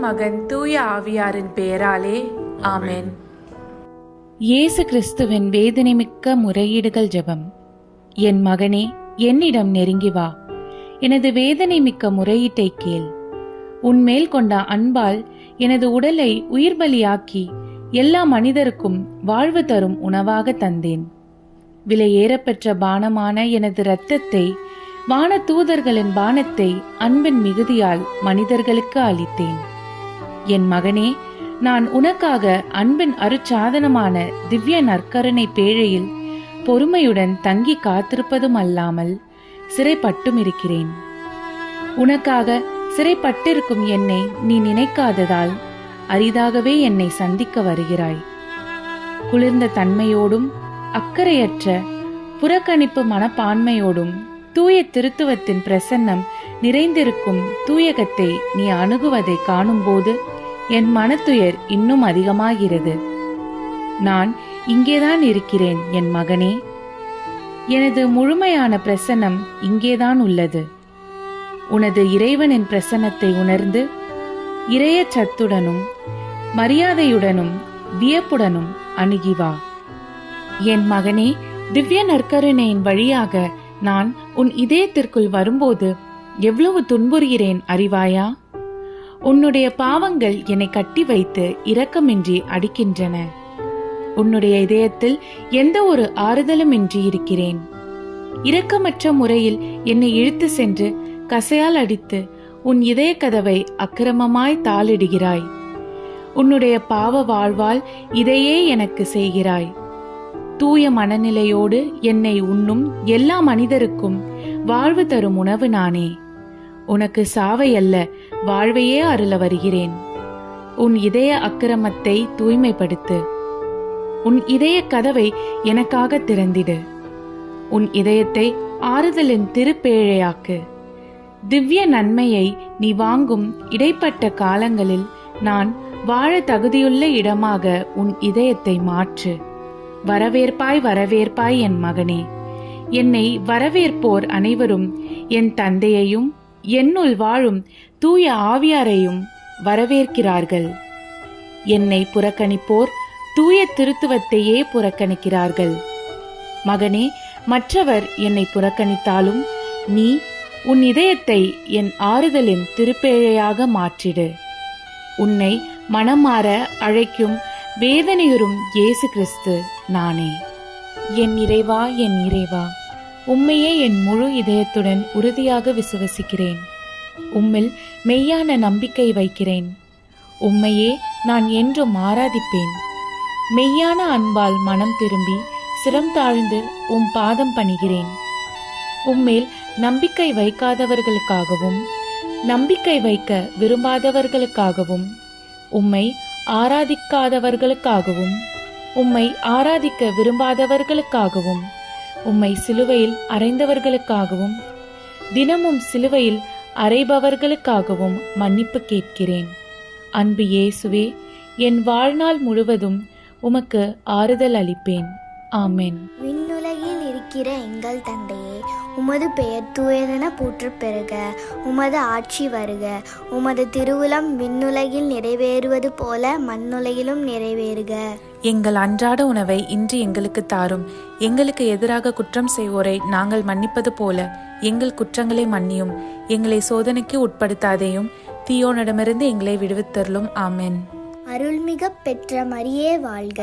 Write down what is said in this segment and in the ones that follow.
மகன் தூய ஆவியாரின் பெயராலே ஆமென். இயேசு கிறிஸ்துவின் வேதனைமிக்க முறையீடுகள் ஜெபம். என் மகனே, என்னிடம் நெருங்கி வா, எனது வேதனைமிக்க முறையீட்டை கேள். உன்மேல் கொண்ட அன்பால் எனது உடலை உயிர் பலியாக்கி எல்லா மனிதருக்கும் வாழ்வு தரும் உணவாக தந்தேன். விலையேறப்பெற்ற பானமான எனது இரத்தத்தை, வான தூதர்களின் பானத்தை அன்பின் மிகுதியால் மனிதர்களுக்கு அளித்தேன். என் மகனே, நான் உனக்காக அன்பின் அருட்சாதனமான திவ்ய நற்கருணை பேழையில் பொறுமையுடன் தங்கி காத்திருப்பதும் அல்லாமல் சிறைப்பட்டும் இருக்கிறேன். உனக்காக சிறைப்பட்டிருக்கும் என்னை நீ நினைக்காததால் அரிதாகவே என்னை சந்திக்க வருகிறாய். குளிர்ந்த தன்மையோடும் அக்கறையற்ற புறக்கணிப்பு மனப்பான்மையோடும் தூய திருத்துவத்தின் பிரசன்னம் நிறைந்திருக்கும் தூயகத்தை நீ அணுகுவதை காணும்போது என் மனத்துயர் இன்னும் அதிகமாகிறது. நான் இங்கேதான் இருக்கிறேன் என் மகனே. எனது முழுமையான பிரசன்னம் இங்கேதான் உள்ளது. உனது இறைவனின் பிரசன்னத்தை உணர்ந்து இறையச்சத்துடனும் மரியாதையுடனும் வியப்புடனும் அணுகிவா. என் மகனே, திவ்ய நற்கருணையின் வழியாக நான் உன் இதயத்திற்குள் வரும்போது எவ்வளவு துன்புறுகிறேன் அறிவாயா? உன்னுடைய பாவங்கள் என்னை கட்டி வைத்து இரக்கமின்றி அடிக்கின்றன. உன்னுடைய இதயத்தில் எந்த ஒரு ஆறுதலுமின்றி இருக்கிறேன். இரக்கமற்ற முறையில் என்னை இழுத்து சென்று கசையால் அடித்து உன் இதய கதவை அக்கிரமமாய் தாளிடுகிறாய். உன்னுடைய பாவ வாழ்வால் இதையே எனக்கு செய்கிறாய். தூய மனநிலையோடு என்னை உண்ணும் எல்லா மனிதருக்கும் வாழ்வு தரும் உணவு நானே. உனக்கு சாவை அல்ல, வாழ்வையே அருள வருகிறேன். உன் இதய அக்கிரமத்தை தூய்மைப்படுத்து. உன் இதய கதவை எனக்காக திறந்திடு. உன் இதயத்தை ஆறுதலின் திருப்பேழையாக்கு. திவ்ய நன்மையை நீ வாங்கும் இடைப்பட்ட காலங்களில் நான் வாழ தகுதியுள்ள இடமாக உன் இதயத்தை மாற்று. வரவேற்பாய், வரவேற்பாய் என் மகனே. என்னை வரவேற்போர் அனைவரும் என் தந்தையையும் என்னுள் வாழும் தூய ஆவியாரையும் வரவேற்கிறார்கள். என்னை புறக்கணிப்போர் தூய திருத்துவத்தையே புறக்கணிக்கிறார்கள். மகனே, மற்றவர் என்னை புறக்கணித்தாலும் நீ உன் இதயத்தை என் ஆறுதலின் திருப்பேழையாக மாற்றிடு. உன்னை மனமாற அழைக்கும் வேதனையுறும் இயேசு கிறிஸ்து நானே. என் இறைவா, என் இறைவா, உம்மையே என் முழு இதயத்துடன் உறுதியாக விசுவசிக்கிறேன். உம்மில் மெய்யான நம்பிக்கை வைக்கிறேன். உம்மையே நான் என்றும் ஆராதிப்பேன். மெய்யான அன்பால் மனம் திரும்பி சிரம் தாழ்ந்து உம் பாதம் பணிகிறேன். உம்மேல் நம்பிக்கை வைக்காதவர்களுக்காகவும் நம்பிக்கை வைக்க விரும்பாதவர்களுக்காகவும் உம்மை ஆராதிக்காதவர்களுக்காகவும் உம்மை ஆராதிக்க விரும்பாதவர்களுக்காகவும் உம்மை சிலுவையில் அறைந்தவர்களுக்காகவும் தினமும் சிலுவையில் அறைபவர்களுக்காகவும் மன்னிப்பு கேட்கிறேன். அன்பு இயேசுவே, என் வாழ்நாள் முழுவதும் உமக்கு ஆறுதல் அளிப்பேன். ஆமென். விண்ணுலகில் இருக்கிற எங்கள் தந்தையே, உமது பெயர் தூயதென போற்றப் பெறுக. உமது ஆட்சி வருக. உமது திருவுளம் விண்ணுலகில் நிறைவேறுவது போல மண்ணுலகிலும் நிறைவேறுக. எங்கள் அன்றாட உணவை இன்று எங்களுக்கு தாரும். எங்களுக்கு எதிராக குற்றம் செய்வோரை நாங்கள் மன்னிப்பது போல எங்கள் குற்றங்களை மன்னியும். எங்களை சோதனைக்கு உட்படுத்தாதேயும், தீயோனிடமிருந்து எங்களை விடுவித்தருளும். ஆமென். அருள்மிக பெற்ற மரியே வாழ்க.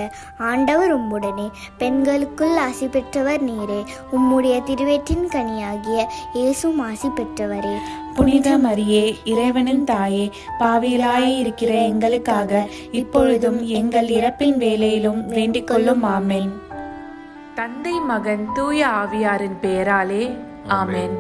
ஆண்டவர் உம்முடனே, பெண்களுக்குள் ஆசி பெற்றவர் நீரே. உம்முடைய திருவேற்றின் கனியாகிய இயேசும் ஆசி பெற்றவரே. புனித மரியே, இறைவனின் தாயே, பாவிகளாய் இருக்கிற எங்களுக்காக இப்பொழுதும் எங்கள் இறப்பின் வேளையிலும் வேண்டிக் கொள்ளும். ஆமென். தந்தை, மகன், தூய ஆவியாரின் பெயராலே ஆமென்.